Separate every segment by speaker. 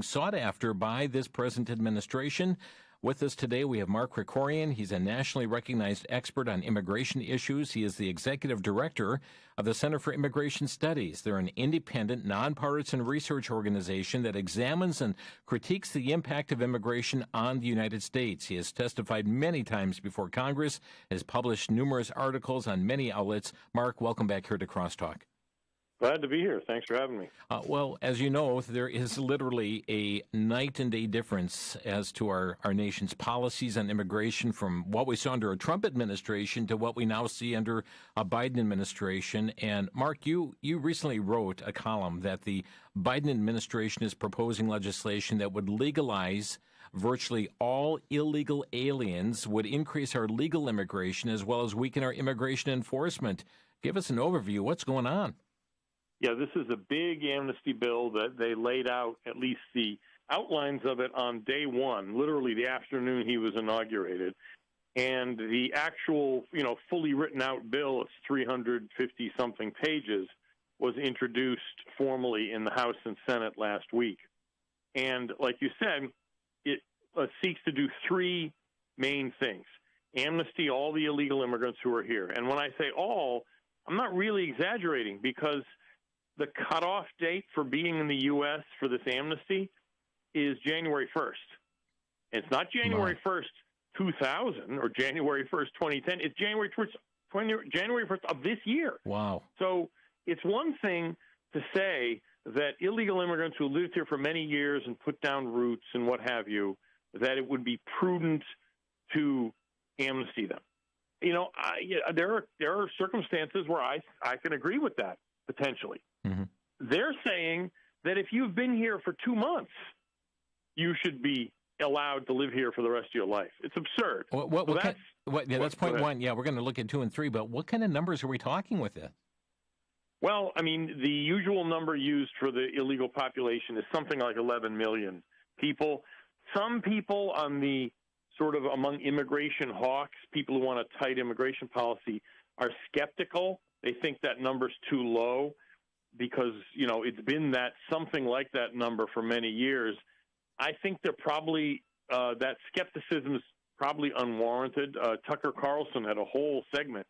Speaker 1: sought after by this present administration. With us today, we have Mark Krikorian. He's a nationally recognized expert on immigration issues. He is the executive director of the Center for Immigration Studies. They're an independent, nonpartisan research organization that examines and critiques the impact of immigration on the United States. He has testified many times before Congress, has published numerous articles on many outlets. Mark, welcome back here to Crosstalk.
Speaker 2: Glad to be here. Thanks for having me.
Speaker 1: Well, as you know, there is literally a night and day difference as to our nation's policies on immigration from what we saw under a Trump administration to what we now see under a Biden administration. And Mark, you recently wrote a column that the Biden administration is proposing legislation that would legalize virtually all illegal aliens, would increase our legal immigration as well as weaken our immigration enforcement. Give us an overview. What's going on?
Speaker 2: Yeah, this is a big amnesty bill that they laid out, at least the outlines of it, on day one, literally the afternoon he was inaugurated. And the actual, fully written out bill, it's 350-something pages, was introduced formally in the House and Senate last week. And like you said, it seeks to do three main things. Amnesty all the illegal immigrants who are here. And when I say all, I'm not really exaggerating, because the cutoff date for being in the U.S. for this amnesty is January 1st. It's not January 1st, 2000 or January 1st, 2010. It's January 1st of this year.
Speaker 1: Wow.
Speaker 2: So it's one thing to say that illegal immigrants who lived here for many years and put down roots and what have you, that it would be prudent to amnesty them. There are circumstances where I can agree with that, potentially. Mm-hmm. They're saying that if you've been here for 2 months, you should be allowed to live here for the rest of your life. It's absurd.
Speaker 1: That's point one. Yeah, we're going to look at 2 and 3, but what kind of numbers are we talking with this?
Speaker 2: Well, I mean, the usual number used for the illegal population is something like 11 million people. Some people on the sort of among immigration hawks, people who want a tight immigration policy, are skeptical. They think that number's too low, because, it's been that something like that number for many years. I think they're probably, that skepticism is probably unwarranted. Tucker Carlson had a whole segment,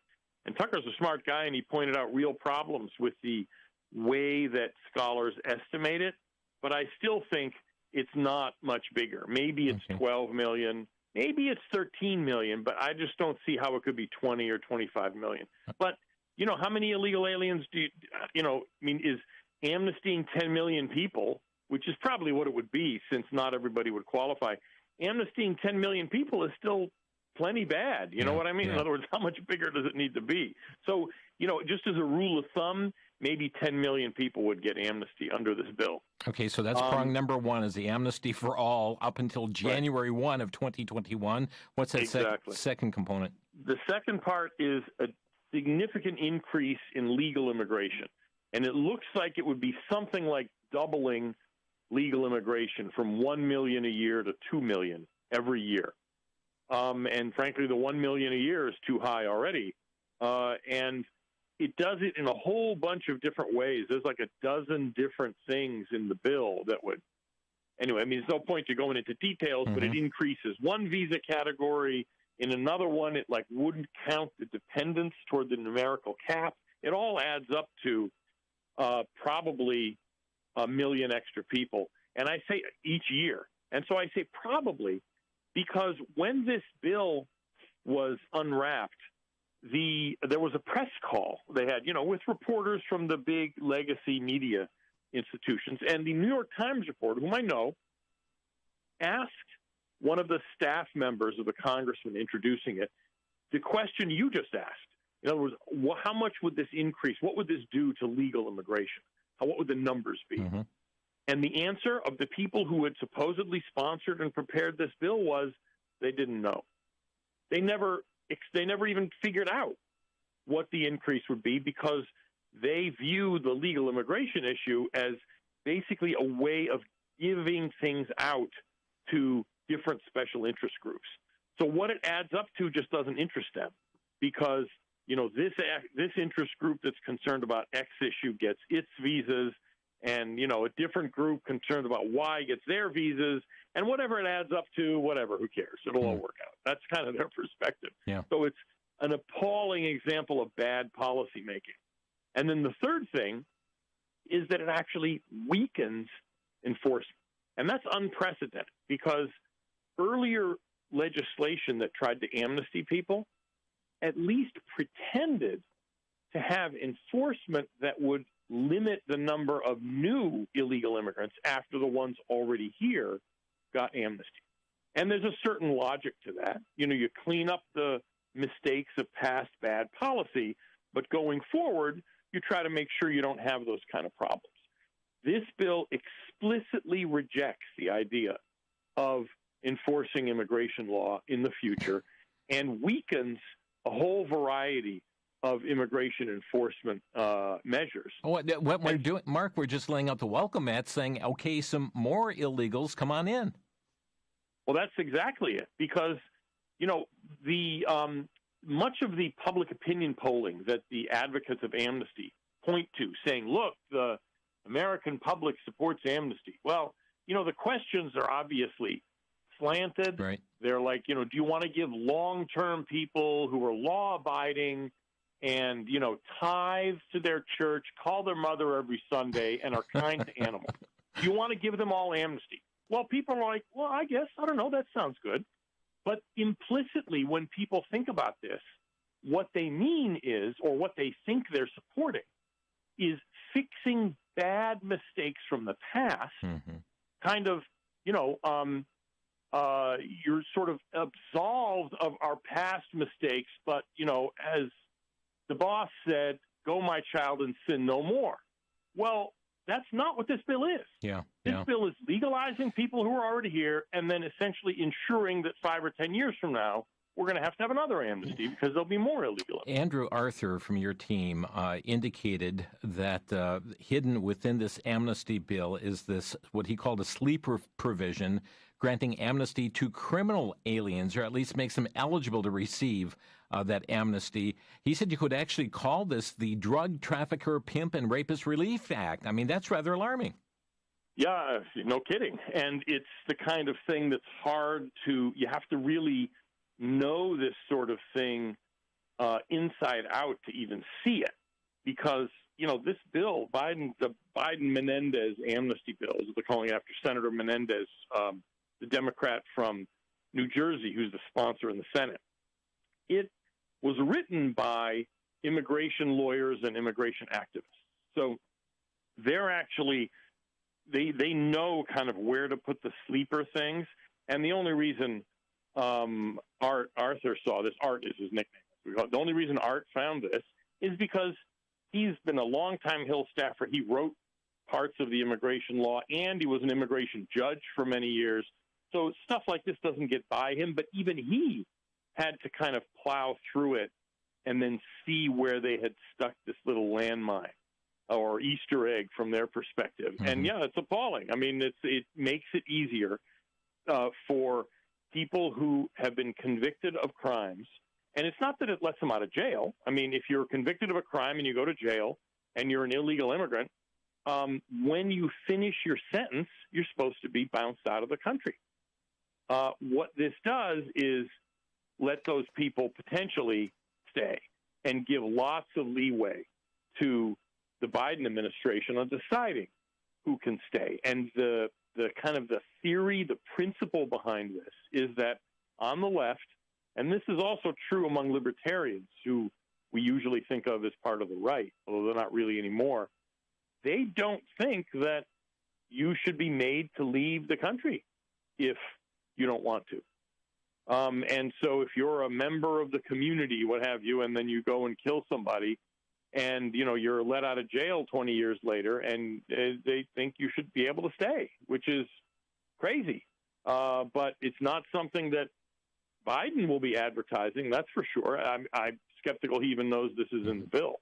Speaker 2: and Tucker's a smart guy, and he pointed out real problems with the way that scholars estimate it, but I still think it's not much bigger. Maybe it's 12 million, maybe it's 13 million, but I just don't see how it could be 20 or 25 million. But how many illegal aliens is amnestying 10 million people, which is probably what it would be since not everybody would qualify. Amnestying 10 million people is still plenty bad. You know what I mean? Yeah. In other words, how much bigger does it need to be? So, just as a rule of thumb, maybe 10 million people would get amnesty under this bill.
Speaker 1: Okay, so that's prong number one, is the amnesty for all up until January 1 of 2021. What's that second component?
Speaker 2: The second part is a significant increase in legal immigration. And it looks like it would be something like doubling legal immigration from 1 million a year to 2 million every year. And frankly, the 1 million a year is too high already. And it does it in a whole bunch of different ways. There's like a dozen different things in the bill that would, anyway, I mean, there's no point to going into details, but it increases one visa category. In another one, it wouldn't count the dependents toward the numerical cap. It all adds up to probably 1 million extra people. And I say each year. And so I say probably, because when this bill was unwrapped, there was a press call they had, with reporters from the big legacy media institutions. And the New York Times reporter, whom I know, asked one of the staff members of the congressman introducing it the question you just asked. In other words, how much would this increase? What would this do to legal immigration? What would the numbers be? Mm-hmm. And the answer of the people who had supposedly sponsored and prepared this bill was they didn't know. They never even figured out what the increase would be, because they view the legal immigration issue as basically a way of giving things out to different special interest groups. So what it adds up to just doesn't interest them, because this interest group that's concerned about X issue gets its visas, and, a different group concerned about why gets their visas, and whatever it adds up to, whatever, who cares? It'll all work out. That's kind of their perspective.
Speaker 1: Yeah.
Speaker 2: So it's an appalling example of bad policymaking. And then the third thing is that it actually weakens enforcement. And that's unprecedented because earlier legislation that tried to amnesty people at least pretended to have enforcement that would limit the number of new illegal immigrants after the ones already here got amnesty. And there's a certain logic to that. You clean up the mistakes of past bad policy, but going forward, you try to make sure you don't have those kind of problems. This bill explicitly rejects the idea of enforcing immigration law in the future and weakens a whole variety of immigration enforcement measures.
Speaker 1: What we're doing, Mark, we're just laying out the welcome mat saying, okay, some more illegals, come on in.
Speaker 2: Well, that's exactly it, because, the much of the public opinion polling that the advocates of amnesty point to, saying, look, the American public supports amnesty. Well, the questions are obviously slanted.
Speaker 1: Right.
Speaker 2: They're like, do you want to give long-term people who are law-abiding and, tithe to their church, call their mother every Sunday, and are kind to animals? Do you want to give them all amnesty? Well, people are like, well, I guess, I don't know, that sounds good. But implicitly, when people think about this, what they mean is, or what they think they're supporting, is fixing bad mistakes from the past, kind of, you're sort of absolved of our past mistakes, but, as the boss said, go, my child, and sin no more. Well, that's not what this bill is. This bill is legalizing people who are already here and then essentially ensuring that 5 or 10 years from now, we're going to have another amnesty because there'll be more illegal.
Speaker 1: Andrew Arthur from your team indicated that hidden within this amnesty bill is this, what he called a sleeper provision, granting amnesty to criminal aliens, or at least makes them eligible to receive that amnesty. He said you could actually call this the Drug Trafficker, Pimp, and Rapist Relief Act. I mean, that's rather alarming.
Speaker 2: Yeah, no kidding. And it's the kind of thing that's hard to, you have to really know this sort of thing inside out to even see it. Because, this bill, the Biden-Menendez amnesty bill, as they're calling it after Senator Menendez, the Democrat from New Jersey, who's the sponsor in the Senate, it was written by immigration lawyers and immigration activists. So they're actually, they know kind of where to put the sleeper things. And the only reason Arthur saw this, Art is his nickname, the only reason Art found this is because he's been a longtime Hill staffer. He wrote parts of the immigration law, and he was an immigration judge for many years. So stuff like this doesn't get by him, but even he had to kind of plow through it and then see where they had stuck this little landmine or Easter egg from their perspective. And yeah, it's appalling. I mean, it makes it easier for people who have been convicted of crimes. And it's not that it lets them out of jail. I mean, if you're convicted of a crime and you go to jail and you're an illegal immigrant, when you finish your sentence, you're supposed to be bounced out of the country. What this does is let those people potentially stay and give lots of leeway to the Biden administration on deciding who can stay. And the kind of the theory, the principle behind this is that on the left, and this is also true among libertarians who we usually think of as part of the right, although they're not really anymore, they don't think that you should be made to leave the country if you don't want to. And so if you're a member of the community, what have you, and then you go and kill somebody and, you're let out of jail 20 years later and they think you should be able to stay, which is crazy. But it's not something that Biden will be advertising, that's for sure. I'm skeptical he even knows this is in the bill.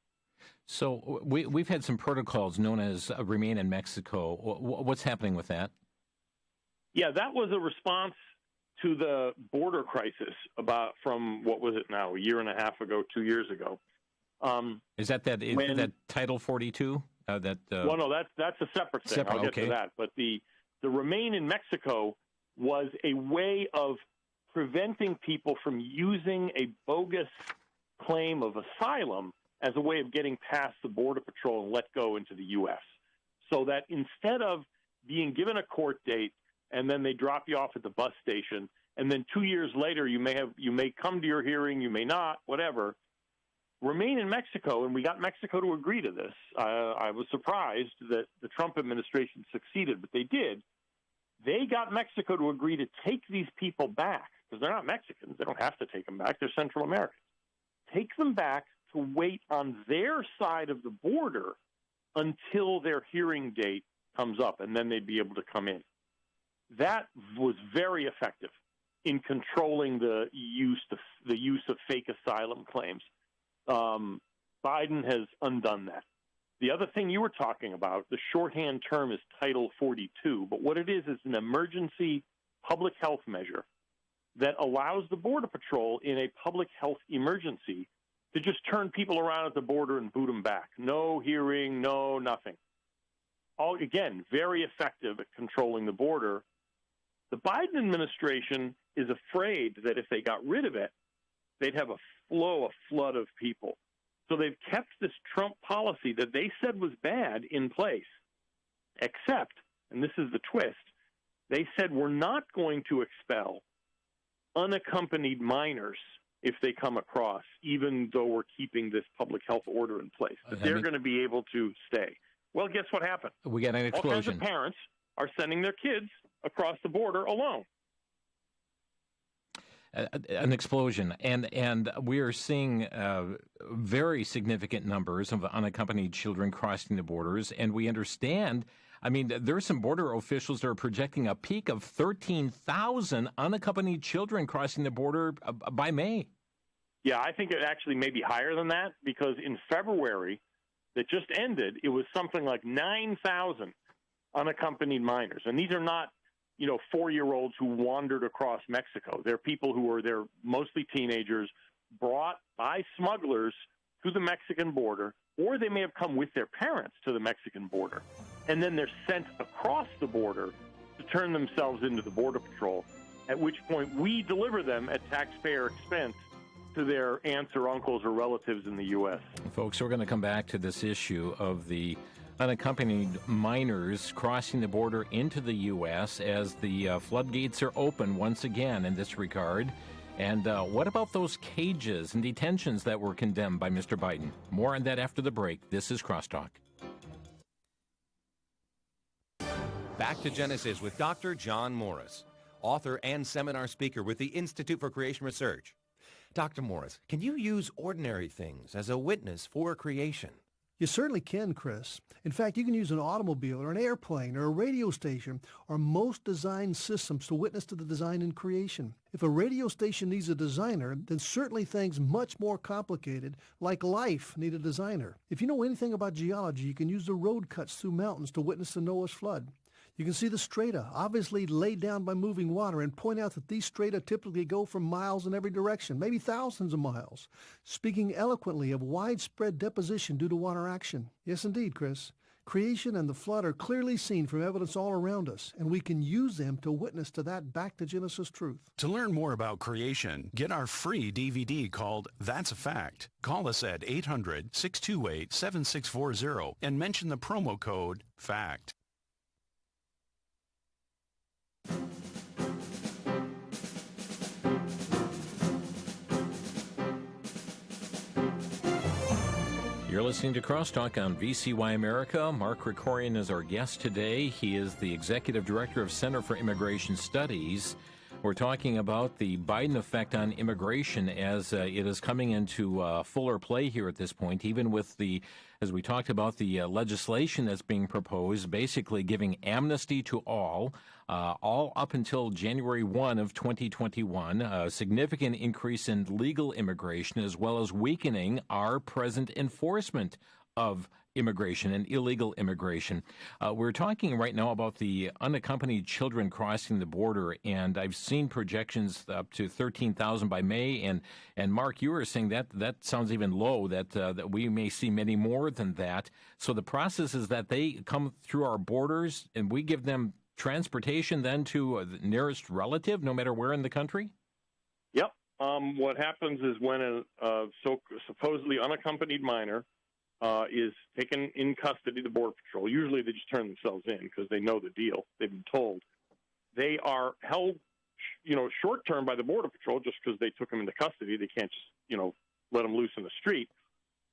Speaker 1: So we've had some protocols known as Remain in Mexico. What's happening with that?
Speaker 2: Yeah, that was a response to the border crisis from what was it now, a year and a half ago, 2 years ago.
Speaker 1: Is that Title 42
Speaker 2: Well, no, that's a separate thing. I'll get to that. But the Remain in Mexico was a way of preventing people from using a bogus claim of asylum as a way of getting past the Border Patrol and let go into the U.S. So that instead of being given a court date and then they drop you off at the bus station, and then 2 years later you may come to your hearing, you may not, whatever. Remain in Mexico, and we got Mexico to agree to this. I was surprised that the Trump administration succeeded, but they did. They got Mexico to agree to take these people back, because they're not Mexicans. They don't have to take them back. They're Central Americans. Take them back to wait on their side of the border until their hearing date comes up, and then they'd be able to come in. That was very effective in controlling the use of fake asylum claims. Biden has undone that. The other thing you were talking about, the shorthand term is Title 42, but what it is an emergency public health measure that allows the Border Patrol in a public health emergency to just turn people around at the border and boot them back. No hearing, no nothing. All, again, very effective at controlling the border. The Biden administration is afraid that if they got rid of it, they'd have a flood of people. So they've kept this Trump policy that they said was bad in place, except, and this is the twist, they said we're not going to expel unaccompanied minors if they come across, even though we're keeping this public health order in place. That they're going to be able to stay. Well, guess what happened?
Speaker 1: We got an explosion.
Speaker 2: All kinds of parents are sending their kids across the border alone.
Speaker 1: An explosion, and we are seeing very significant numbers of unaccompanied children crossing the borders, and we understand, I mean, there are some border officials that are projecting a peak of 13,000 unaccompanied children crossing the border by May.
Speaker 2: Yeah, I think it actually may be higher than that, because in February that just ended, it was something like 9,000 unaccompanied minors, and these are not 4-year-olds who wandered across Mexico. They're people who they're mostly teenagers, brought by smugglers to the Mexican border, or they may have come with their parents to the Mexican border. And then they're sent across the border to turn themselves into the Border Patrol, at which point we deliver them at taxpayer expense to their aunts or uncles or relatives in the U.S.
Speaker 1: Folks, we're going to come back to this issue of the unaccompanied minors crossing the border into the U.S. as the floodgates are open once again in this regard. And what about those cages and detentions that were condemned by Mr. Biden? More on that after the break. This is Crosstalk.
Speaker 3: Back to Genesis with Dr. John Morris, author and seminar speaker with the Institute for Creation Research. Dr. Morris, can you use ordinary things as a witness for creation?
Speaker 4: You certainly can, Chris. In fact, you can use an automobile or an airplane or a radio station or most design systems to witness to the design and creation. If a radio station needs a designer, then certainly things much more complicated, like life, need a designer. If you know anything about geology, you can use the road cuts through mountains to witness the Noah's flood. You can see the strata, obviously laid down by moving water, and point out that these strata typically go for miles in every direction, maybe thousands of miles, speaking eloquently of widespread deposition due to water action. Yes, indeed, Chris. Creation and the flood are clearly seen from evidence all around us, and we can use them to witness to that back to Genesis truth.
Speaker 5: To learn more about creation, get our free DVD called That's a Fact. Call us at 800-628-7640 and mention the promo code FACT.
Speaker 1: You're listening to Crosstalk on VCY America. Mark Krikorian is our guest today. He is the Executive Director of Center for Immigration Studies. We're talking about the Biden effect on immigration as it is coming into fuller play here at this point, even with as we talked about, the legislation that's being proposed, basically giving amnesty to all up until January 1 of 2021, a significant increase in legal immigration, as well as weakening our present enforcement of immigration and illegal immigration. We're talking right now about the unaccompanied children crossing the border, and I've seen projections up to 13,000 by May. And Mark, you were saying that sounds even low, that we may see many more than that. So the process is that they come through our borders, and we give them transportation then to the nearest relative, no matter where in the country?
Speaker 2: Yep. What happens is when a supposedly unaccompanied minor is taken in custody of the Border Patrol. Usually they just turn themselves in because they know the deal. They've been told. They are held, short-term by the Border Patrol just because they took them into custody. They can't just, let them loose in the street.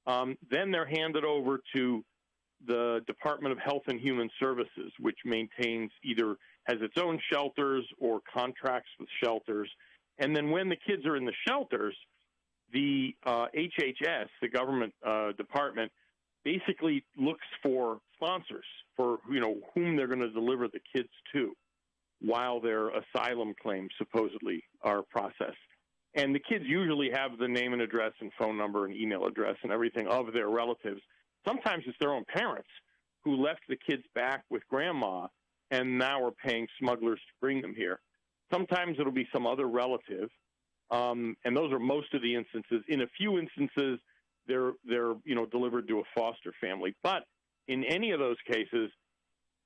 Speaker 2: Then they're handed over to the Department of Health and Human Services, which has its own shelters or contracts with shelters. And then when the kids are in the shelters, the HHS, the government department, basically looks for sponsors for, whom they're going to deliver the kids to while their asylum claims supposedly are processed. And the kids usually have the name and address and phone number and email address and everything of their relatives. Sometimes it's their own parents who left the kids back with grandma and now are paying smugglers to bring them here. Sometimes it'll be some other relative. And those are most of the instances. In a few instances, they're delivered to a foster family. But in any of those cases,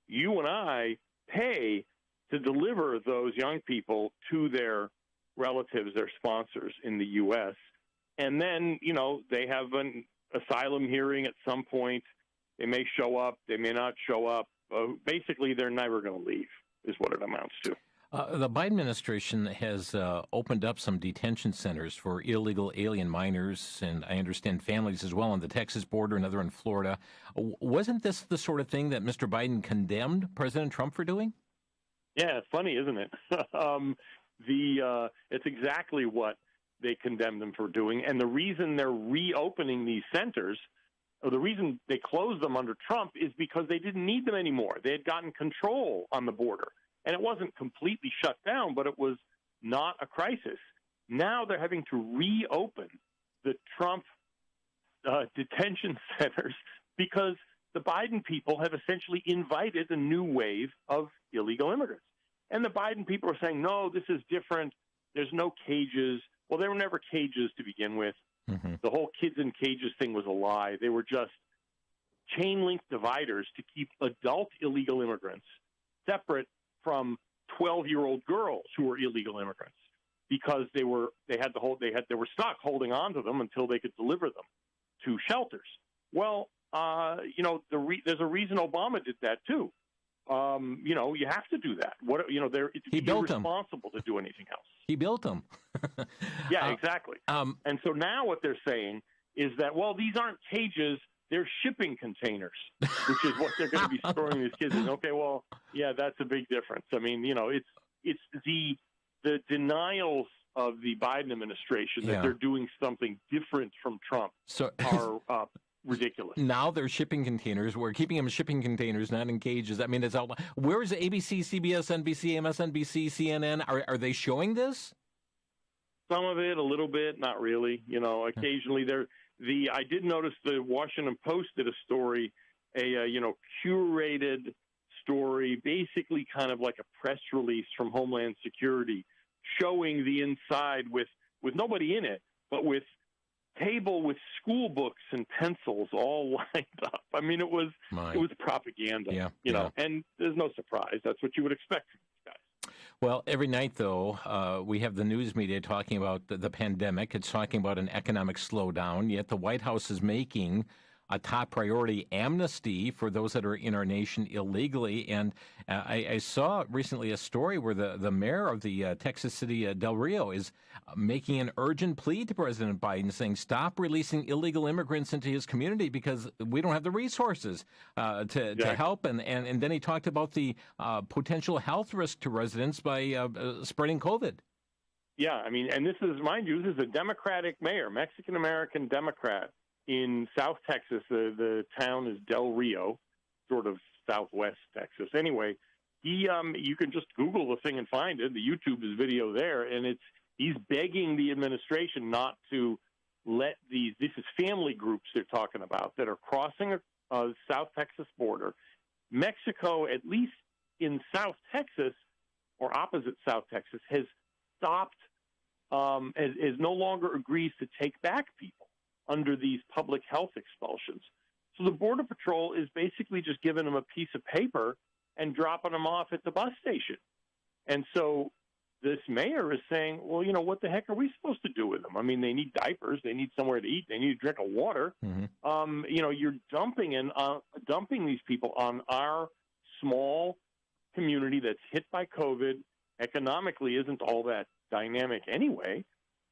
Speaker 2: you and I pay to deliver those young people to their relatives, their sponsors in the U.S. And then, they have an asylum hearing at some point. They may show up. They may not show up. Basically, they're never going to leave is what it amounts to.
Speaker 1: The Biden administration has opened up some detention centers for illegal alien minors, and I understand families as well on the Texas border, another in Florida. Wasn't this the sort of thing that Mr. Biden condemned President Trump for doing?
Speaker 2: Yeah, it's funny, isn't it? It's exactly what they condemned him for doing. And the reason they're reopening these centers, or the reason they closed them under Trump, is because they didn't need them anymore. They had gotten control on the border. And it wasn't completely shut down, but it was not a crisis. Now they're having to reopen the Trump detention centers because the Biden people have essentially invited a new wave of illegal immigrants. And the Biden people are saying, no, this is different. There's no cages. Well, there were never cages to begin with. Mm-hmm. The whole kids in cages thing was a lie. They were just chain-link dividers to keep adult illegal immigrants separate from 12-year-old girls who were illegal immigrants because they were stuck holding on to them until they could deliver them to shelters. Well, there's a reason Obama did that too. You have to do that. It's irresponsible to do anything else.
Speaker 1: He built them.
Speaker 2: Yeah, exactly. And so now what they're saying is that, well, these aren't cages. They're shipping containers, which is what they're going to be storing these kids in. Okay, well, yeah, that's a big difference. I mean, it's the denials of the Biden administration that they're doing something different from Trump are ridiculous.
Speaker 1: Now they're shipping containers. We're keeping them shipping containers, not in cages. I mean, it's out. Where is ABC, CBS, NBC, MSNBC, CNN? Are they showing this?
Speaker 2: Some of it, a little bit, not really. Occasionally they're. I did notice the Washington Post did a story, curated story, basically kind of like a press release from Homeland Security, showing the inside with nobody in it, but with table with school books and pencils all lined up. I mean, it was propaganda, and there's no surprise. That's what you would expect from these guys.
Speaker 1: Well, every night, though, we have the news media talking about the pandemic. It's talking about an economic slowdown, yet the White House is making a top priority amnesty for those that are in our nation illegally. And I saw recently a story where the mayor of the Texas city, Del Rio, is making an urgent plea to President Biden saying, stop releasing illegal immigrants into his community because we don't have the resources to help. And then he talked about the potential health risk to residents by spreading COVID.
Speaker 2: Yeah, I mean, and this is, mind you, this is a Democratic mayor, Mexican-American Democrat. In South Texas, the town is Del Rio, sort of southwest Texas. Anyway, you can just Google the thing and find it. The YouTube is video there, and he's begging the administration not to let this is family groups they're talking about that are crossing South Texas border. Mexico, at least in South Texas or opposite South Texas, has stopped, is no longer agrees to take back people under these public health expulsions. So the Border Patrol is basically just giving them a piece of paper and dropping them off at the bus station. And so this mayor is saying, well, what the heck are we supposed to do with them? I mean, they need diapers, they need somewhere to eat, they need a drink of water. Mm-hmm. You're dumping these people on our small community that's hit by COVID, economically isn't all that dynamic anyway.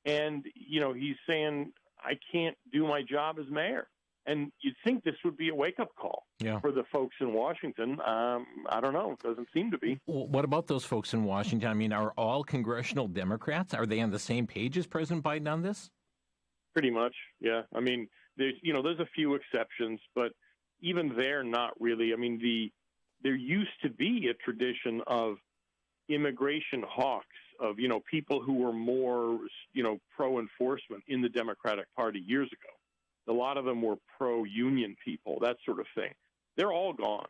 Speaker 2: And, he's saying, I can't do my job as mayor. And you'd think this would be a wake-up call for the folks in Washington. I don't know. It doesn't seem to be.
Speaker 1: Well, what about those folks in Washington? I mean, are all congressional Democrats? Are they on the same page as President Biden on this?
Speaker 2: Pretty much, yeah. I mean, there's a few exceptions, but even they're not really. I mean, there used to be a tradition of immigration hawks, of, people who were more, pro-enforcement in the Democratic Party years ago. A lot of them were pro-union people, that sort of thing. They're all gone.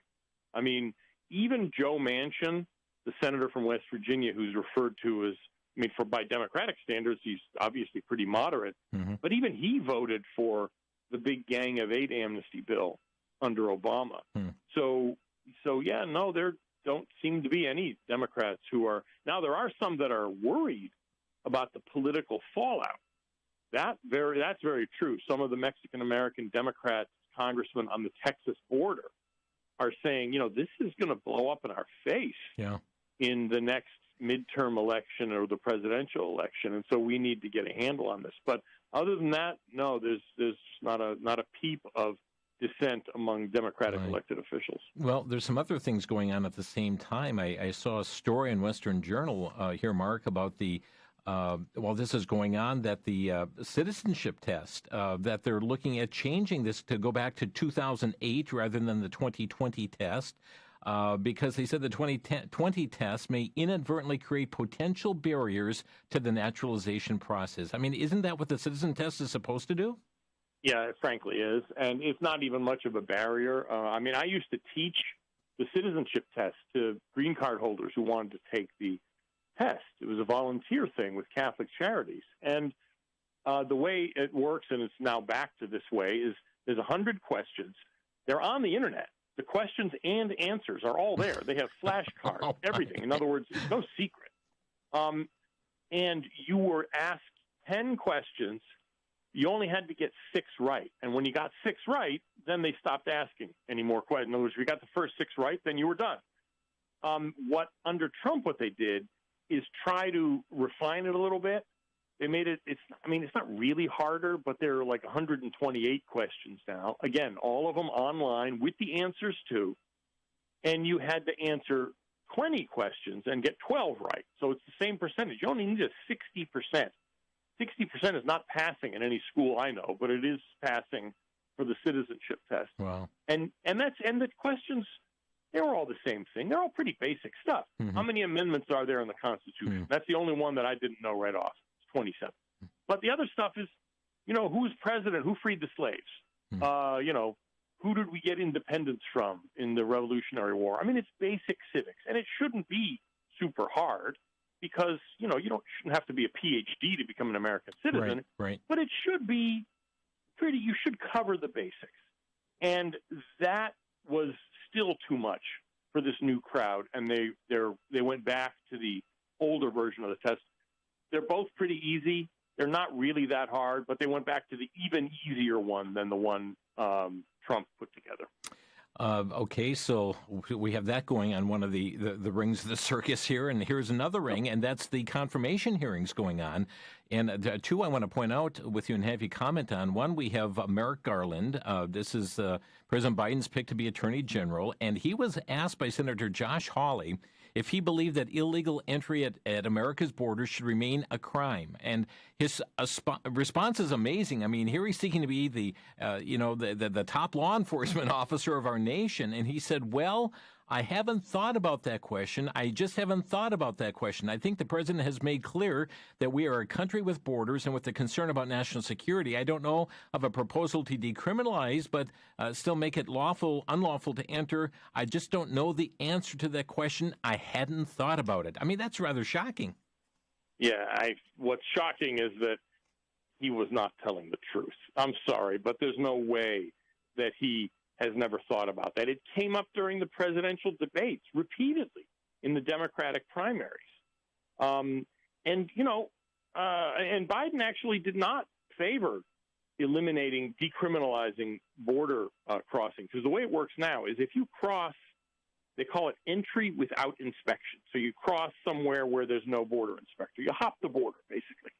Speaker 2: I mean, even Joe Manchin, the senator from West Virginia, who's referred to as, by Democratic standards, he's obviously pretty moderate, mm-hmm. but even he voted for the big Gang of Eight amnesty bill under Obama. So yeah, no, there don't seem to be any Democrats who are. Now, there are some that are worried about the political fallout. That's very true. Some of the Mexican-American Democrats, congressmen on the Texas border, are saying, this is going to blow up in our face in the next midterm election or the presidential election, and so we need to get a handle on this. But other than that, no, there's not a peep of dissent among Democratic elected officials.
Speaker 1: Well, there's some other things going on at the same time. I saw a story in Western Journal here, Mark, about the while this is going on, that the citizenship test, that they're looking at changing this to go back to 2008 rather than the 2020 test, because they said the 2020 test may inadvertently create potential barriers to the naturalization process. I mean, isn't that what the citizen test is supposed to do?
Speaker 2: Yeah, it frankly is. And it's not even much of a barrier. I used to teach the citizenship test to green card holders who wanted to take the test. It was a volunteer thing with Catholic Charities. And the way it works, and it's now back to this way, is there's 100 questions. They're on the internet. The questions and answers are all there. They have flashcards, everything. In other words, it's no secret. And you were asked 10 questions. You only had to get 6 right. And when you got 6 right, then they stopped asking any more questions. In other words, if you got the first 6 right, then you were done. Under Trump, what they did is try to refine it a little bit. They made it, it's not really harder, but there are like 128 questions now. Again, all of them online with the answers too. And you had to answer 20 questions and get 12 right. So it's the same percentage. You only need a 60%. 60% is not passing in any school I know, but it is passing for the citizenship test.
Speaker 1: Wow.
Speaker 2: And the questions, they were all the same thing. They're all pretty basic stuff. Mm-hmm. How many amendments are there in the Constitution? Mm-hmm. That's the only one that I didn't know right off. It's 27. Mm-hmm. But the other stuff is, who's president? Who freed the slaves? Mm-hmm. Who did we get independence from in the Revolutionary War? It's basic civics. And it shouldn't be super hard because, you shouldn't have to be a PhD to become an American citizen.
Speaker 1: Right.
Speaker 2: But it should be you should cover the basics. And that was still too much for this new crowd, and they went back to the older version of the test. They're both pretty easy. They're not really that hard, but they went back to the even easier one than the one Trump put together.
Speaker 1: Okay, so we have that going on, one of the rings of the circus here, and here's another ring, and that's the confirmation hearings going on. And two I want to point out with you and have you comment on. One, we have Merrick Garland. This is President Biden's pick to be Attorney General, and he was asked by Senator Josh Hawley if he believed that illegal entry at America's borders should remain a crime. And his response is amazing. Here he's seeking to be the top law enforcement officer of our nation. And he said, well, I haven't thought about that question. I just haven't thought about that question. I think the president has made clear that we are a country with borders and with the concern about national security. I don't know of a proposal to decriminalize, but still make it unlawful to enter. I just don't know the answer to that question. I hadn't thought about it. I mean, that's rather shocking.
Speaker 2: Yeah, what's shocking is that he was not telling the truth. I'm sorry, but there's no way that he has never thought about that. It came up during the presidential debates repeatedly in the Democratic primaries. And Biden actually did not favor eliminating, decriminalizing border crossing. Because the way it works now is if you cross, they call it entry without inspection. So you cross somewhere where there's no border inspector. You hop the border, basically.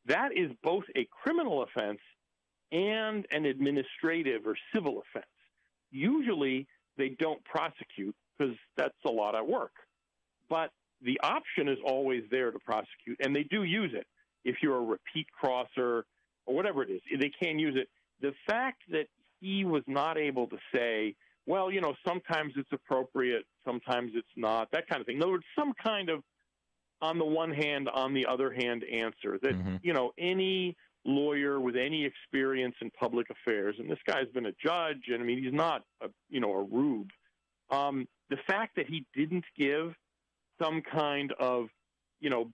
Speaker 2: That is both a criminal offense and an administrative or civil offense. Usually they don't prosecute because that's a lot of work. But the option is always there to prosecute, and they do use it. If you're a repeat crosser or whatever it is, they can use it. The fact that he was not able to say, well, sometimes it's appropriate, sometimes it's not, that kind of thing. In other words, some kind of on the one hand, on the other hand answer that, any lawyer with any experience in public affairs, and this guy's been a judge, and I mean, he's not a rube. The fact that he didn't give some kind of,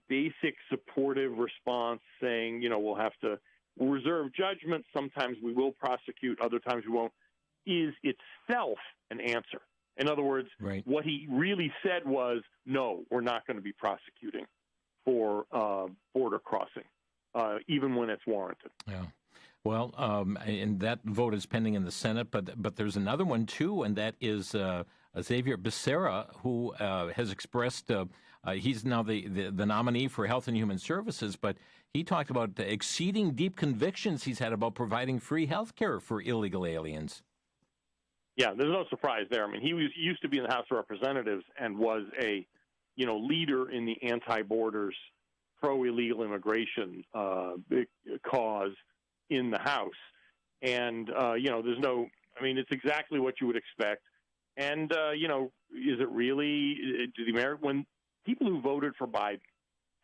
Speaker 2: basic supportive response saying, we'll reserve judgment. Sometimes we will prosecute, other times we won't, is itself an answer. In other words,
Speaker 1: right.
Speaker 2: What he really said was, no, we're not going to be prosecuting for border crossing, even when it's warranted.
Speaker 1: Yeah. Well, and that vote is pending in the Senate, but there's another one, too, and that is Xavier Becerra, who has expressed he's now the nominee for Health and Human Services, but he talked about the exceeding deep convictions he's had about providing free health care for illegal aliens.
Speaker 2: Yeah, there's no surprise there. I mean, he used to be in the House of Representatives and was a, leader in the anti-borders, pro-illegal immigration cause in the House. And, it's exactly what you would expect. And, is it really, when people who voted for Biden,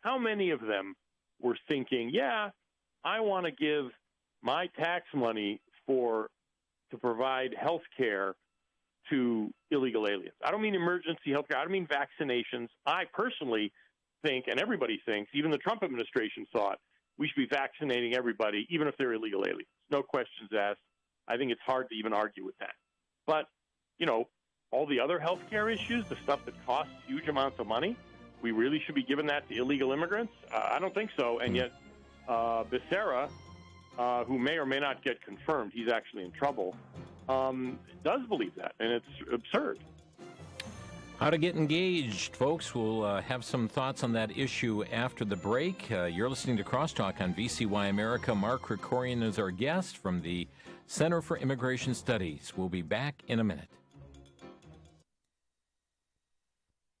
Speaker 2: how many of them were thinking, yeah, I want to give my tax money to provide health care to illegal aliens? I don't mean emergency health care. I don't mean vaccinations. I personally think, and everybody thinks, even the Trump administration thought, we should be vaccinating everybody, even if they're illegal aliens. No questions asked. I think it's hard to even argue with that. But, all the other health care issues, the stuff that costs huge amounts of money, we really should be giving that to illegal immigrants? I don't think so. And yet Becerra, who may or may not get confirmed, he's actually in trouble, does believe that, and it's absurd.
Speaker 1: How to get engaged, folks. We'll have some thoughts on that issue after the break. You're listening to Crosstalk on VCY America. Mark Krikorian is our guest from the Center for Immigration Studies. We'll be back in a minute.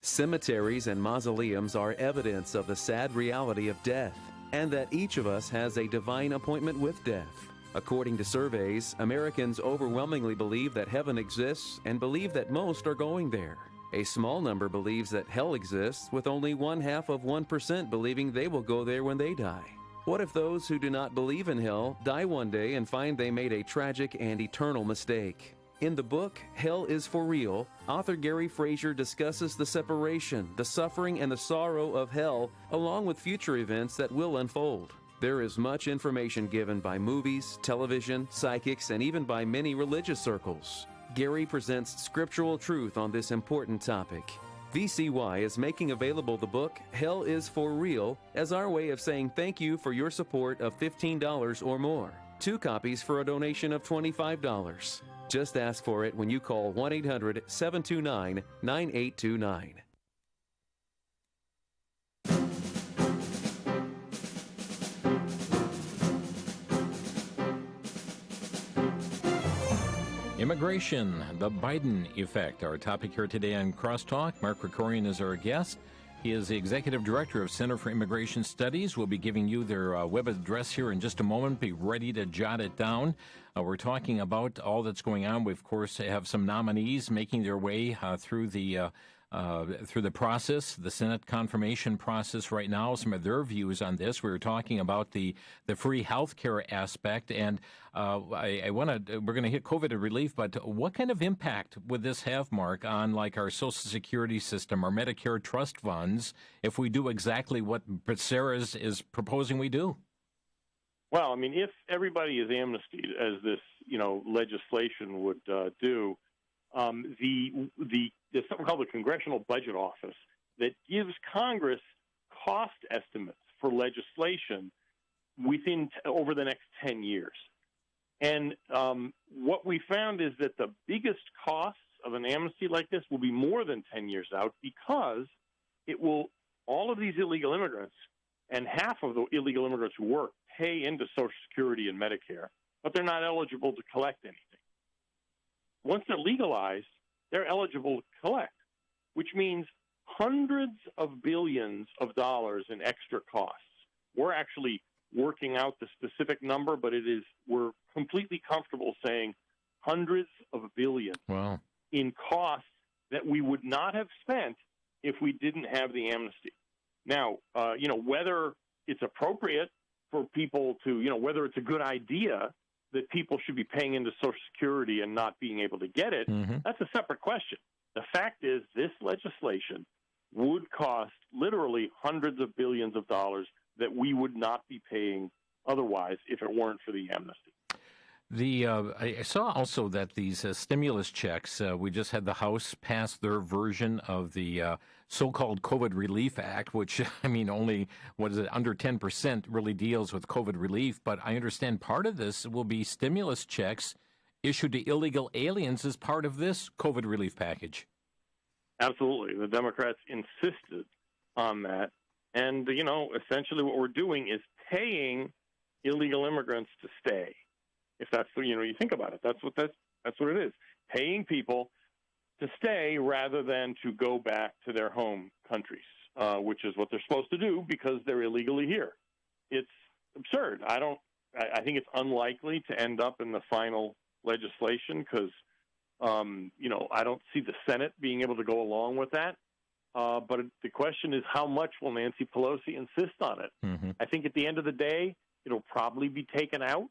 Speaker 6: Cemeteries and mausoleums are evidence of the sad reality of death, and that each of us has a divine appointment with death. According to surveys, Americans overwhelmingly believe that heaven exists and believe that most are going there. A small number believes that hell exists, with only 0.5% believing they will go there when they die. What if those who do not believe in hell die one day and find they made a tragic and eternal mistake? In the book, Hell is for Real, author Gary Frazier discusses the separation, the suffering, and the sorrow of hell, along with future events that will unfold. There is much information given by movies, television, psychics, and even by many religious circles. Gary presents scriptural truth on this important topic. VCY is making available the book, Hell is for Real, as our way of saying thank you for your support of $15 or more. 2 copies for a donation of $25. Just ask for it when you call 1-800-729-9829.
Speaker 1: Immigration, the Biden effect. Our topic here today on Crosstalk. Mark Krikorian is our guest. He is the Executive Director of Center for Immigration Studies. We'll be giving you their web address here in just a moment. Be ready to jot it down. We're talking about all that's going on. We, of course, have some nominees making their way through the process, the Senate confirmation process right now, some of their views on this. We were talking about the free health care aspect, and we're going to hit COVID relief, but what kind of impact would this have, Mark, on like our Social Security system, our Medicare trust funds, if we do exactly what Becerra is proposing we do?
Speaker 2: Well, I mean, if everybody is amnestied, as this, legislation would do, there's something called the Congressional Budget Office that gives Congress cost estimates for legislation over the next 10 years. And what we found is that the biggest costs of an amnesty like this will be more than 10 years out, because all of these illegal immigrants, and half of the illegal immigrants who work, pay into Social Security and Medicare, but they're not eligible to collect anything. Once they're legalized, they're eligible to collect, which means hundreds of billions of dollars in extra costs. We're actually working out the specific number, but we're completely comfortable saying hundreds of billions in costs that we would not have spent if we didn't have the amnesty. Now, whether it's appropriate for people to, whether it's a good idea that people should be paying into Social Security and not being able to get it, that's a separate question. The fact is, this legislation would cost literally hundreds of billions of dollars that we would not be paying otherwise if it weren't for the amnesty.
Speaker 1: I saw also that these stimulus checks, we just had the House pass their version of the so-called COVID Relief Act, which, only, under 10% really deals with COVID relief. But I understand part of this will be stimulus checks issued to illegal aliens as part of this COVID relief package.
Speaker 2: Absolutely. The Democrats insisted on that. And, essentially what we're doing is paying illegal immigrants to stay. If that's, you think about it, that's what it is. Paying people to stay rather than to go back to their home countries, which is what they're supposed to do because they're illegally here. It's absurd. I think it's unlikely to end up in the final legislation because, I don't see the Senate being able to go along with that. But the question is, how much will Nancy Pelosi insist on it? I think at the end of the day, it'll probably be taken out,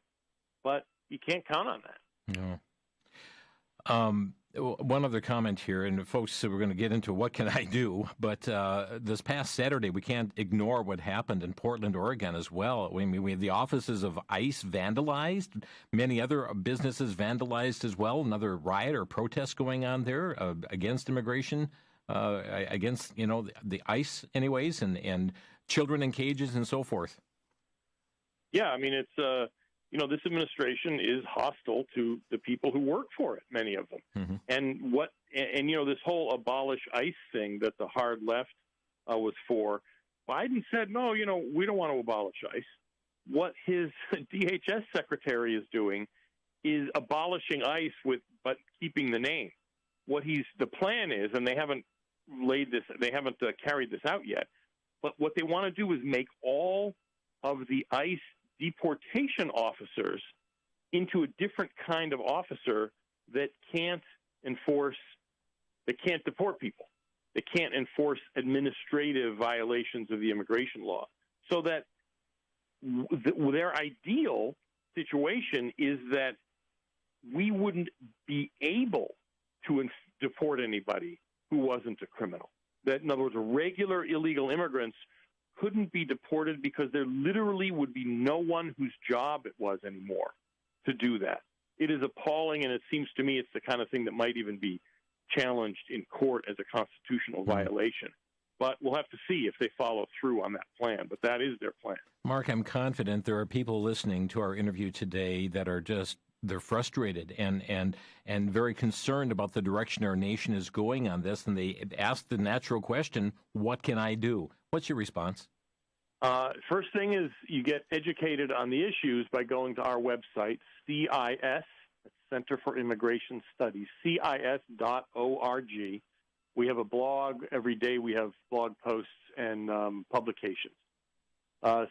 Speaker 2: but you can't count on that.
Speaker 1: No. One other comment here, and folks, we're going to get into what can I do, but this past Saturday, we can't ignore what happened in Portland, Oregon as well. We had the offices of ICE vandalized, many other businesses vandalized as well, another riot or protest going on there against immigration, against, the ICE anyways, and children in cages and so forth.
Speaker 2: Yeah, it's... this administration is hostile to the people who work for it, many of them. And this whole abolish ICE thing that the hard left was for, Biden said, no, we don't want to abolish ICE. What his DHS secretary is doing is abolishing ICE but keeping the name. The plan is, and they haven't carried this out yet, but what they want to do is make all of the ICE deportation officers into a different kind of officer that can't deport people. They can't enforce administrative violations of the immigration law. So that their ideal situation is that we wouldn't be able to deport anybody who wasn't a criminal. That, in other words, regular illegal immigrants couldn't be deported because there literally would be no one whose job it was anymore to do that. It is appalling, and it seems to me it's the kind of thing that might even be challenged in court as a constitutional violation. But we'll have to see if they follow through on that plan. But that is their plan.
Speaker 1: Mark, I'm confident there are people listening to our interview today that are they're frustrated and very concerned about the direction our nation is going on this, and they ask the natural question, what can I do? What's your response?
Speaker 2: First thing is you get educated on the issues by going to our website, CIS, Center for Immigration Studies, CIS.org, We have a blog. Every day we have blog posts and publications.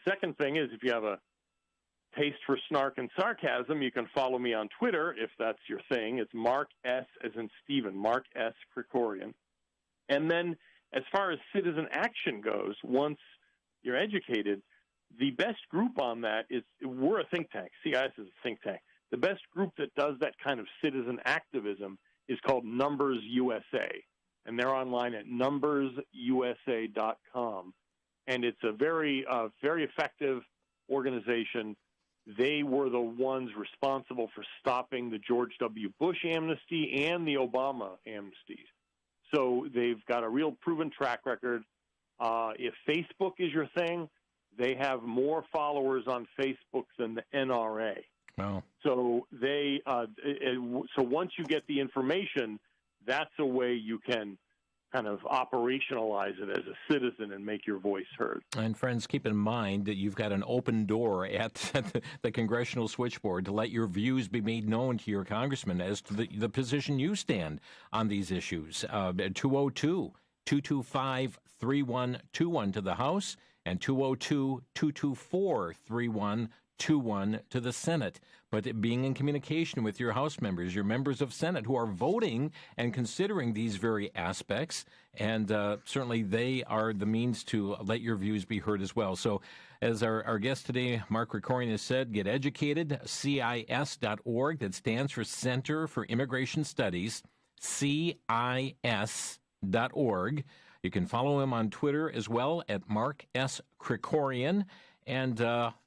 Speaker 2: Second thing is, if you have a taste for snark and sarcasm, you can follow me on Twitter if that's your thing. It's Mark S. as in Stephen, Mark S. Krikorian. And then as far as citizen action goes, once you're educated, the best group on that is, we're a think tank. CIS is a think tank. The best group that does that kind of citizen activism is called Numbers USA. And they're online at numbersusa.com. And it's a very, very effective organization. They were the ones responsible for stopping the George W. Bush amnesty and the Obama amnesties. So they've got a real proven track record. If Facebook is your thing, they have more followers on Facebook than the NRA.
Speaker 1: Wow.
Speaker 2: So so once you get the information, that's a way you can kind of operationalize it as a citizen and make your voice heard.
Speaker 1: And friends, keep in mind that you've got an open door at the Congressional Switchboard to let your views be made known to your congressman as to the position you stand on these issues. 202-225-3121 to the House and 202-224-3121 to the Senate. But being in communication with your House members, your members of Senate who are voting and considering these very aspects, and certainly they are the means to let your views be heard as well. So as our guest today, Mark Krikorian, has said, get educated, CIS.org, that stands for Center for Immigration Studies, CIS.org. You can follow him on Twitter as well at Mark S. Krikorian. And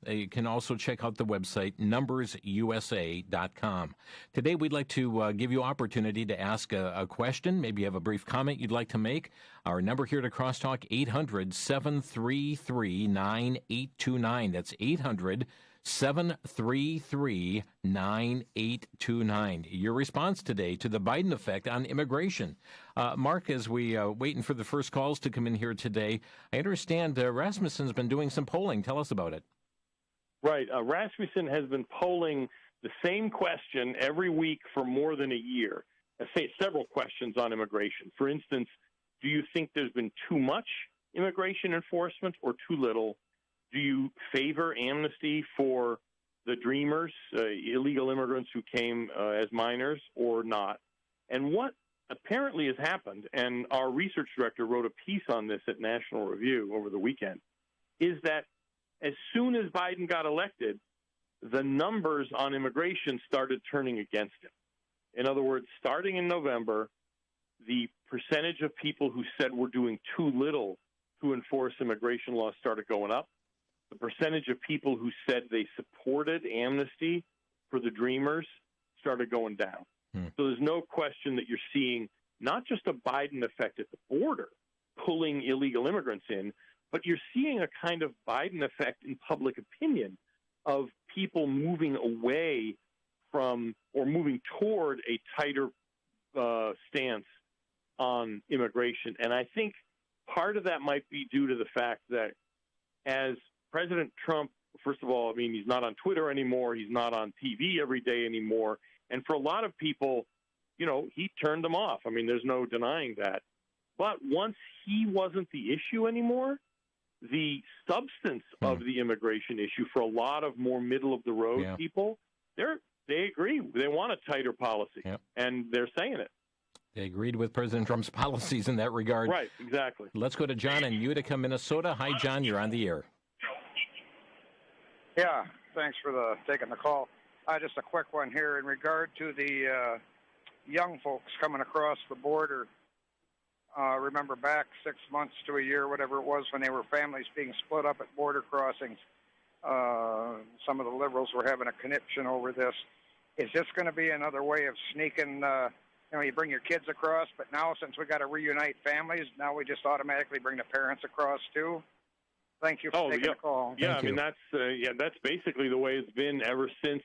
Speaker 1: you can also check out the website, numbersusa.com. Today, we'd like to give you opportunity to ask a question. Maybe you have a brief comment you'd like to make. Our number here to Crosstalk, 800-733-9829. That's 800-733-9829. Your response today to the Biden effect on immigration. Mark, as we waiting for the first calls to come in here today, I understand Rasmussen's been doing some polling. Tell us about it.
Speaker 2: Right. Rasmussen has been polling the same question every week for more than a year. I say several questions on immigration. For instance, do you think there's been too much immigration enforcement or too little? Do you favor amnesty for the dreamers, illegal immigrants who came as minors, or not? And what apparently has happened, and our research director wrote a piece on this at National Review over the weekend, is that as soon as Biden got elected, the numbers on immigration started turning against him. In other words, starting in November, the percentage of people who said we're doing too little to enforce immigration laws started going up. The percentage of people who said they supported amnesty for the dreamers started going down. So there's no question that you're seeing not just a Biden effect at the border, pulling illegal immigrants in, but you're seeing a kind of Biden effect in public opinion of people moving away from or moving toward a tighter stance on immigration. And I think part of that might be due to the fact that as President Trump, first of all, I mean, he's not on Twitter anymore. He's not on TV every day anymore. And for a lot of people, you know, he turned them off. I mean, there's no denying that. But once he wasn't the issue anymore, the substance of the immigration issue for a lot of more middle-of-the-road people, they agree. They want a tighter policy, and they're saying it.
Speaker 1: They agreed with President Trump's policies in that regard.
Speaker 2: Right, exactly.
Speaker 1: Let's go to John in Utica, Minnesota. Hi, John. You're on the air.
Speaker 7: Yeah, thanks for taking the call. Just a quick one here in regard to the young folks coming across the border. Remember back 6 months to a year, whatever it was, when they were families being split up at border crossings. Some of the liberals were having a conniption over this. Is this going to be another way of sneaking, you bring your kids across, but now since we got to reunite families, now we just automatically bring the parents across too? Thank you for taking the call.
Speaker 2: Yeah, I mean, that's basically the way it's been ever since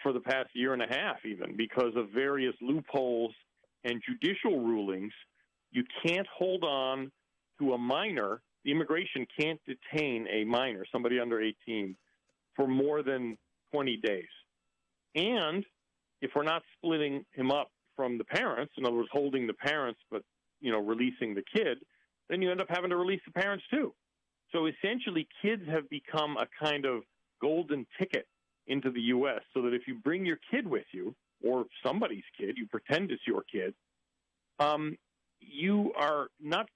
Speaker 2: for the past year and a half even, because of various loopholes and judicial rulings. You can't hold on to a minor. The immigration can't detain a minor, somebody under 18, for more than 20 days. And if we're not splitting him up from the parents, in other words, holding the parents but releasing the kid, then you end up having to release the parents too. So essentially, kids have become a kind of golden ticket into the U.S. so that if you bring your kid with you, or somebody's kid, you pretend it's your kid, you are not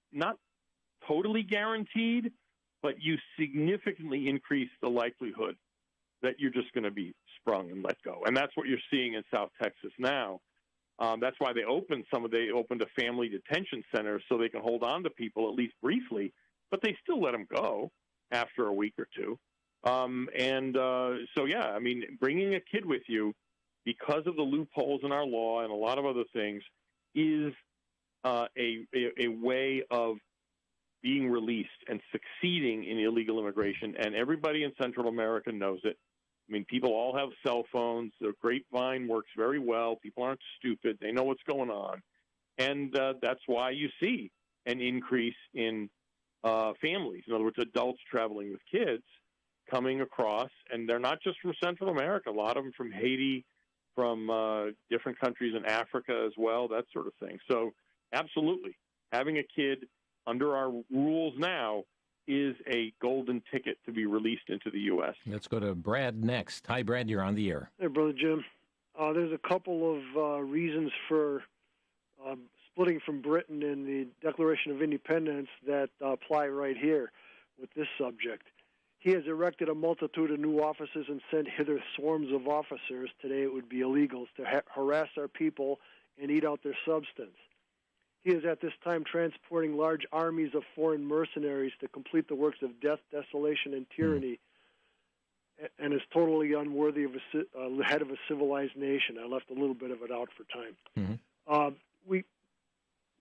Speaker 2: totally guaranteed, but you significantly increase the likelihood that you're just going to be sprung and let go. And that's what you're seeing in South Texas now. That's why they opened a family detention center so they can hold on to people at least briefly, but they still let them go after a week or two. Bringing a kid with you, because of the loopholes in our law and a lot of other things, is a way of being released and succeeding in illegal immigration, and everybody in Central America knows it. I mean, people all have cell phones. The grapevine works very well. People aren't stupid. They know what's going on. And that's why you see an increase in families. In other words, adults traveling with kids coming across, and they're not just from Central America. A lot of them from Haiti, from different countries in Africa as well, that sort of thing. So absolutely, having a kid under our rules now is a golden ticket to be released into the U.S.
Speaker 1: Let's go to Brad next. Hi, Brad, you're on the air.
Speaker 8: Hey, Brother Jim. There's a couple of reasons for splitting from Britain in the Declaration of Independence that apply right here with this subject. He has erected a multitude of new offices and sent hither swarms of officers, today it would be illegals, to harass our people and eat out their substance. He is at this time transporting large armies of foreign mercenaries to complete the works of death, desolation, and tyranny, and is totally unworthy of the head of a civilized nation. I left a little bit of it out for time.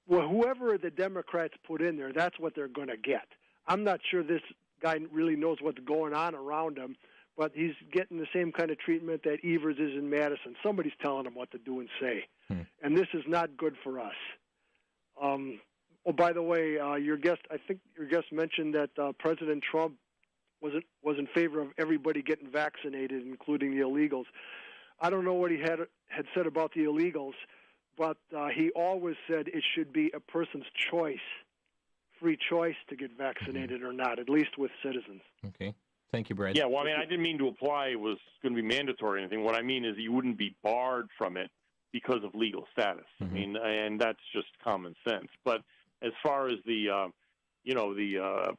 Speaker 8: Whoever the Democrats put in there, that's what they're going to get. I'm not sure this guy really knows what's going on around him, but he's getting the same kind of treatment that Evers is in Madison. Somebody's telling him what to do and say, and this is not good for us. By the way, I think your guest mentioned that President Trump was in favor of everybody getting vaccinated, including the illegals. I don't know what he had said about the illegals, but he always said it should be a person's choice, free choice to get vaccinated or not, at least with citizens.
Speaker 1: Okay. Thank you, Brad.
Speaker 2: Yeah, well, I didn't mean to imply it was going to be mandatory or anything. What I mean is you wouldn't be barred from it because of legal status. I mean, and that's just common sense. But as far as the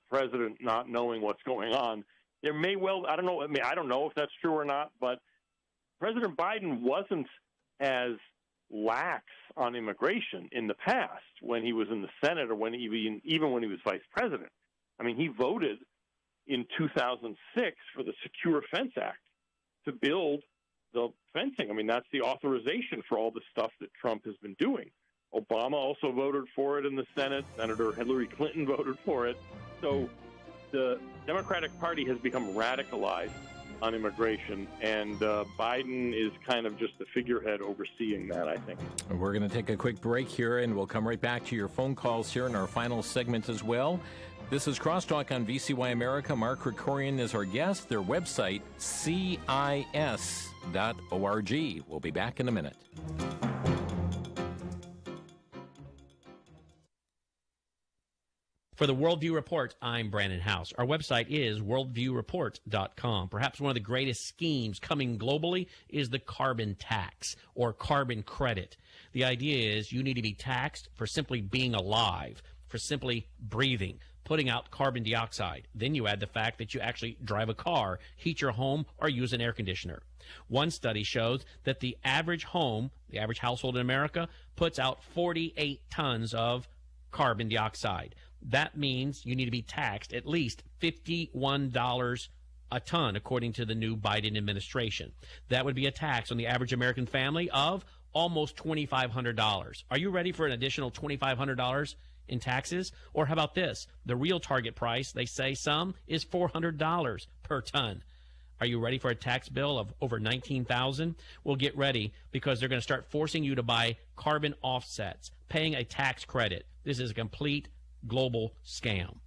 Speaker 2: president not knowing what's going on, there may well, I don't know if that's true or not, but President Biden wasn't as lax on immigration in the past when he was in the Senate or even when he was vice president. I mean, he voted in 2006 for the Secure Fence Act to build the fencing. I mean, that's the authorization for all the stuff that Trump has been doing. Obama also voted for it in the Senate. Senator Hillary Clinton voted for it. So the Democratic Party has become radicalized on immigration, and Biden is kind of just the figurehead overseeing that, I think.
Speaker 1: We're going to take a quick break here, and we'll come right back to your phone calls here in our final segment as well. This is Crosstalk on VCY America. Mark Krikorian is our guest. Their website, CIS.org. We'll be back in a minute.
Speaker 9: For the Worldview Report, I'm Brandon House. Our website is worldviewreport.com. Perhaps one of the greatest schemes coming globally is the carbon tax or carbon credit. The idea is you need to be taxed for simply being alive, for simply breathing, putting out carbon dioxide. Then you add the fact that you actually drive a car, heat your home, or use an air conditioner. One study shows that the average home, the average household in America, puts out 48 tons of carbon dioxide. That means you need to be taxed at least $51 a ton, according to the new Biden administration. That would be a tax on the average American family of almost $2,500. Are you ready for an additional $2,500 in taxes? Or how about this? The real target price, they say some, is $400 per ton. Are you ready for a tax bill of over $19,000? Well, get ready, because they're going to start forcing you to buy carbon offsets, paying a tax credit. This is a complete global scam.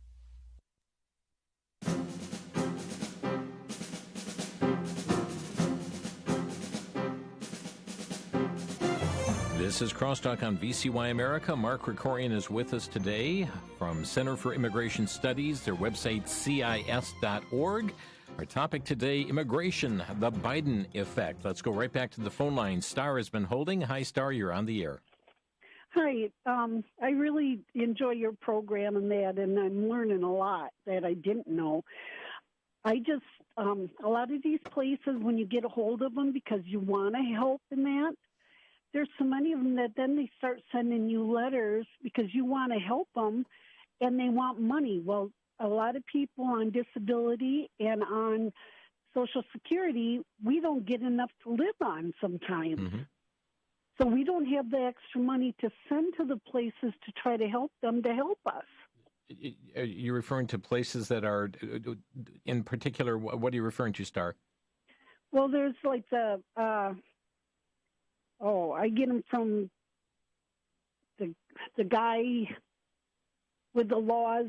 Speaker 1: This is Crosstalk on VCY America. Mark Krikorian is with us today from Center for Immigration Studies, their website cis.org. Our topic today, immigration, the Biden effect. Let's go right back to the phone line. Star has been holding. Hi, Star, you're on the air.
Speaker 10: Hi, I really enjoy your program and that, and I'm learning a lot that I didn't know. I just, a lot of these places, when you get a hold of them because you want to help in that, there's so many of them that then they start sending you letters because you want to help them and they want money. Well, a lot of people on disability and on Social Security, we don't get enough to live on sometimes. Mm-hmm. So we don't have the extra money to send to the places to try to help them to help us.
Speaker 1: Are you referring to places that are, in particular, what are you referring to, Star?
Speaker 10: Well, there's like the, I get them from the guy with the laws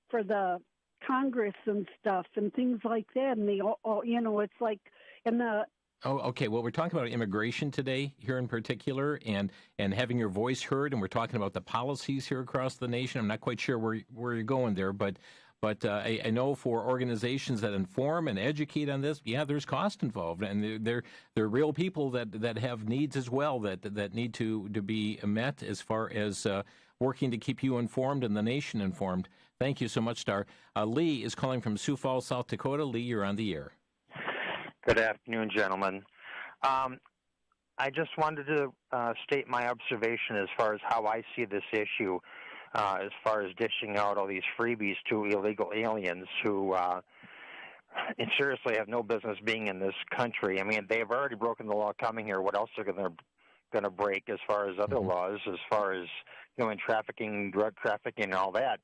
Speaker 10: for the Congress and stuff and things like that. And they all it's like, and the,
Speaker 1: Oh, okay. Well, we're talking about immigration today here in particular and having your voice heard, and we're talking about the policies here across the nation. I'm not quite sure where you're going there, but I know for organizations that inform and educate on this, yeah, there's cost involved, and they're real people that have needs as well that need to be met as far as working to keep you informed and the nation informed. Thank you so much, Star. Lee is calling from Sioux Falls, South Dakota. Lee, you're on the air.
Speaker 11: Good afternoon, gentlemen. I just wanted to state my observation as far as how I see this issue, as far as dishing out all these freebies to illegal aliens who seriously have no business being in this country. I mean, they've already broken the law coming here. What else are going to break as far as other laws, as far as human trafficking, drug trafficking, and all that?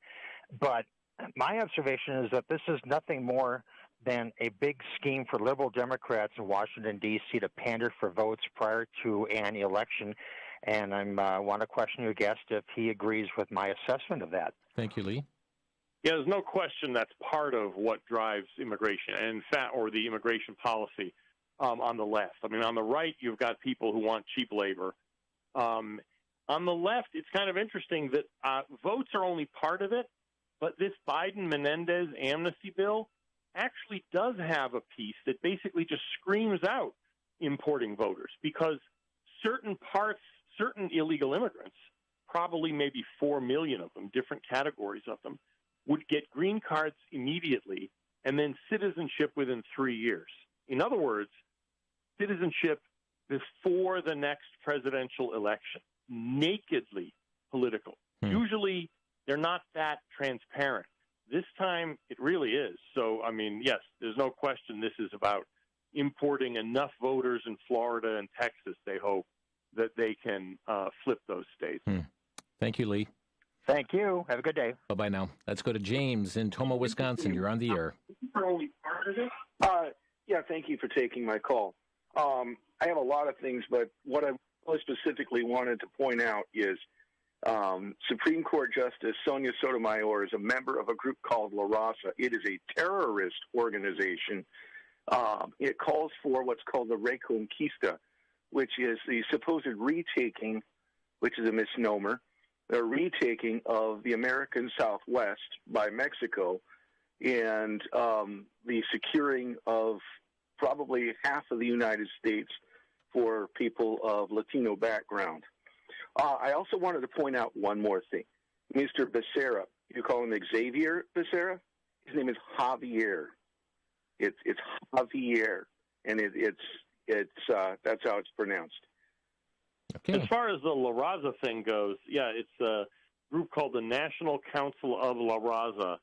Speaker 11: But my observation is that this is nothing more than a big scheme for liberal Democrats in Washington, D.C. to pander for votes prior to an election. And I want to question your guest if he agrees with my assessment of that.
Speaker 1: Thank you, Lee.
Speaker 2: Yeah, there's no question that's part of what drives immigration, and in fact, or the immigration policy on the left. I mean, on the right, you've got people who want cheap labor. On the left, it's kind of interesting that votes are only part of it, but this Biden-Menendez amnesty bill actually does have a piece that basically just screams out importing voters, because certain illegal immigrants, probably maybe 4 million of them, different categories of them, would get green cards immediately and then citizenship within 3 years. In other words, citizenship before the next presidential election, nakedly political. Usually they're not that transparent. This time, it really is. So, I mean, yes, there's no question this is about importing enough voters in Florida and Texas, they hope, that they can flip those states.
Speaker 1: Thank you, Lee.
Speaker 11: Thank you. Have a good day.
Speaker 1: Bye-bye now. Let's go to James in Tomah, Wisconsin. You're on the air.
Speaker 12: Yeah, thank you for taking my call. I have a lot of things, but what I really specifically wanted to point out is Supreme Court Justice Sonia Sotomayor is a member of a group called La Raza. It is a terrorist organization. It calls for what's called the Reconquista, which is the supposed retaking, which is a misnomer, the retaking of the American Southwest by Mexico and the securing of probably half of the United States for people of Latino background. I also wanted to point out one more thing. Mr. Becerra, you call him Xavier Becerra? His name is Javier. It's Javier, and that's how it's pronounced.
Speaker 1: Okay.
Speaker 2: As far as the La Raza thing goes, yeah, it's a group called the National Council of La Raza.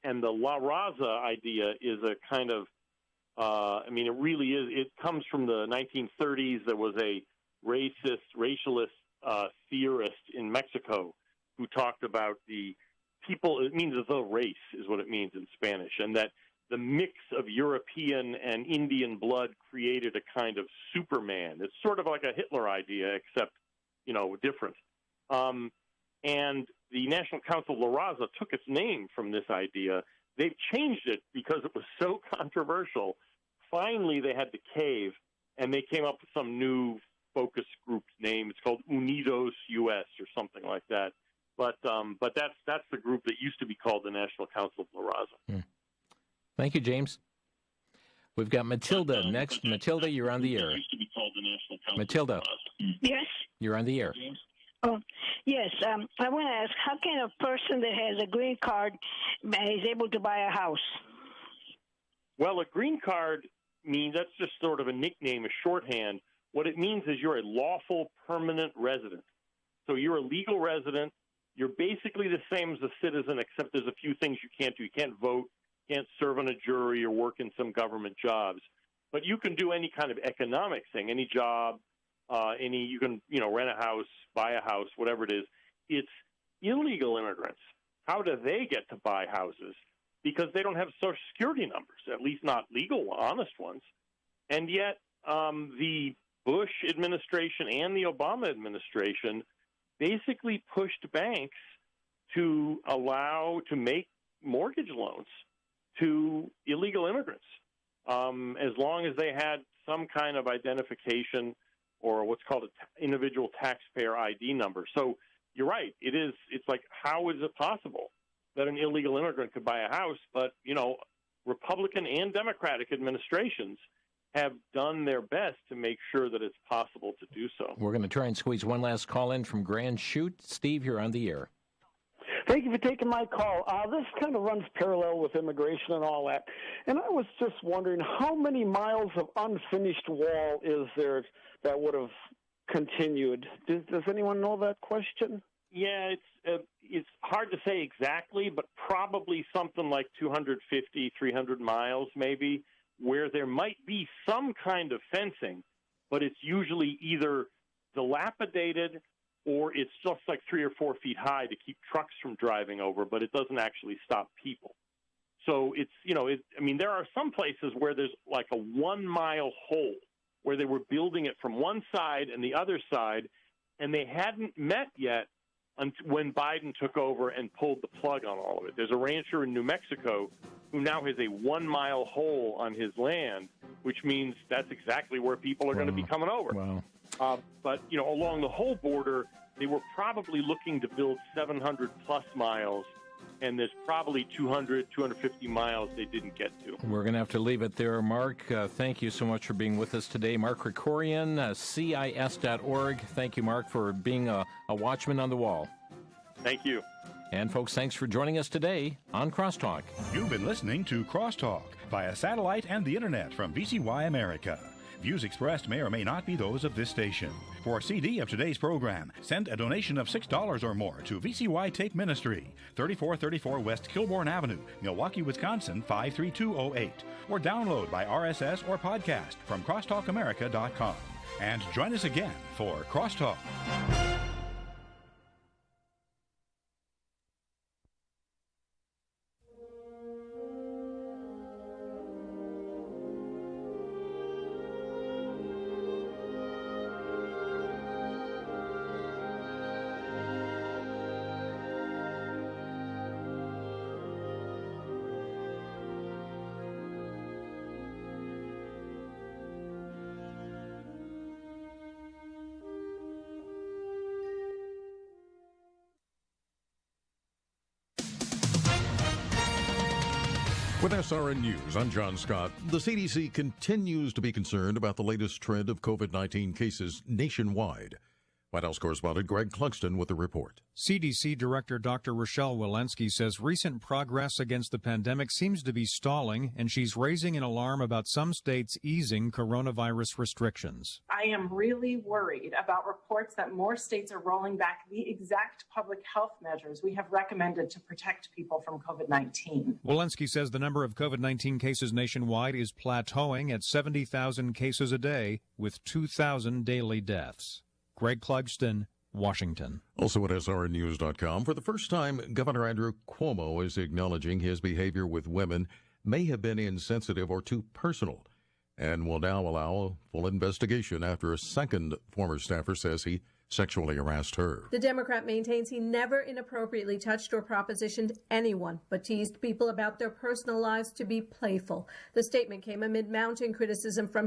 Speaker 2: And the La Raza idea is a kind of, it really is. It comes from the 1930s. There was a racialist theorist in Mexico who talked about the people. It means the race is what it means in Spanish, and that the mix of European and Indian blood created a kind of Superman. It's sort of like a Hitler idea, except, different. And the National Council of La Raza took its name from this idea. They've changed it because it was so controversial. Finally, they had to cave, and they came up with some new focus group's name. It's called Unidos US or something like that. But that's the group that used to be called the National Council of La Raza.
Speaker 1: Thank you, James. We've got Matilda next. Matilda, you're on the air. Matilda.
Speaker 13: Yes.
Speaker 1: You're on the air.
Speaker 13: Oh, yes. I want to ask, how can a person that has a green card is able to buy a house?
Speaker 2: Well, a green card means that's just sort of a nickname, a shorthand. What it means is you're a lawful permanent resident. So you're a legal resident. You're basically the same as a citizen, except there's a few things you can't do. You can't vote, can't serve on a jury or work in some government jobs. But you can do any kind of economic thing, any job, you can, rent a house, buy a house, whatever it is. It's illegal immigrants. How do they get to buy houses? Because they don't have Social Security numbers, at least not legal, honest ones. And yet the Bush administration and the Obama administration basically pushed banks to make mortgage loans to illegal immigrants as long as they had some kind of identification or what's called an individual taxpayer ID number. So you're right. It's like, how is it possible that an illegal immigrant could buy a house? But, Republican and Democratic administrations have done their best to make sure that it's possible to do so.
Speaker 1: We're going to try and squeeze one last call in from Grand Chute. Steve, you're on the air.
Speaker 14: Thank you for taking my call. This kind of runs parallel with immigration and all that. And I was just wondering, how many miles of unfinished wall is there that would have continued? Does anyone know that question?
Speaker 2: Yeah, it's hard to say exactly, but probably something like 250, 300 miles maybe, where there might be some kind of fencing, but it's usually either dilapidated or it's just like 3 or 4 feet high to keep trucks from driving over, but it doesn't actually stop people. So it's, there are some places where there's like a 1 mile hole where they were building it from one side and the other side, and they hadn't met yet when Biden took over and pulled the plug on all of it. There's a rancher in New Mexico who now has a 1 mile hole on his land, which means that's exactly where people are going to be coming over.
Speaker 1: Wow.
Speaker 2: But, along the whole border, they were probably looking to build 700 plus miles, and there's probably 200, 250 miles they didn't get to.
Speaker 1: We're going to have to leave it there, Mark. Thank you so much for being with us today. Mark Krikorian, CIS.org. Thank you, Mark, for being a watchman on the wall.
Speaker 2: Thank you.
Speaker 1: And, folks, thanks for joining us today on Crosstalk.
Speaker 15: You've been listening to Crosstalk via satellite and the Internet from VCY America. Views expressed may or may not be those of this station. For a CD of today's program, send a donation of $6 or more to VCY Tape Ministry, 3434 West Kilbourne Avenue, Milwaukee, Wisconsin, 53208, or download by RSS or podcast from crosstalkamerica.com. And join us again for Crosstalk.
Speaker 16: With SRN News, I'm John Scott. The CDC continues to be concerned about the latest trend of COVID-19 cases nationwide. White House correspondent Greg Clugston with the report.
Speaker 17: CDC Director Dr. Rochelle Walensky says recent progress against the pandemic seems to be stalling, and she's raising an alarm about some states easing coronavirus restrictions.
Speaker 18: I am really worried about reports that more states are rolling back the exact public health measures we have recommended to protect people from COVID-19.
Speaker 17: Walensky says the number of COVID-19 cases nationwide is plateauing at 70,000 cases a day, with 2,000 daily deaths. Greg Clugston, Washington.
Speaker 16: Also at srnnews.com, for the first time, Governor Andrew Cuomo is acknowledging his behavior with women may have been insensitive or too personal, and will now allow a full investigation after a second former staffer says he sexually harassed her.
Speaker 19: The Democrat maintains he never inappropriately touched or propositioned anyone, but teased people about their personal lives to be playful. The statement came amid mounting criticism from his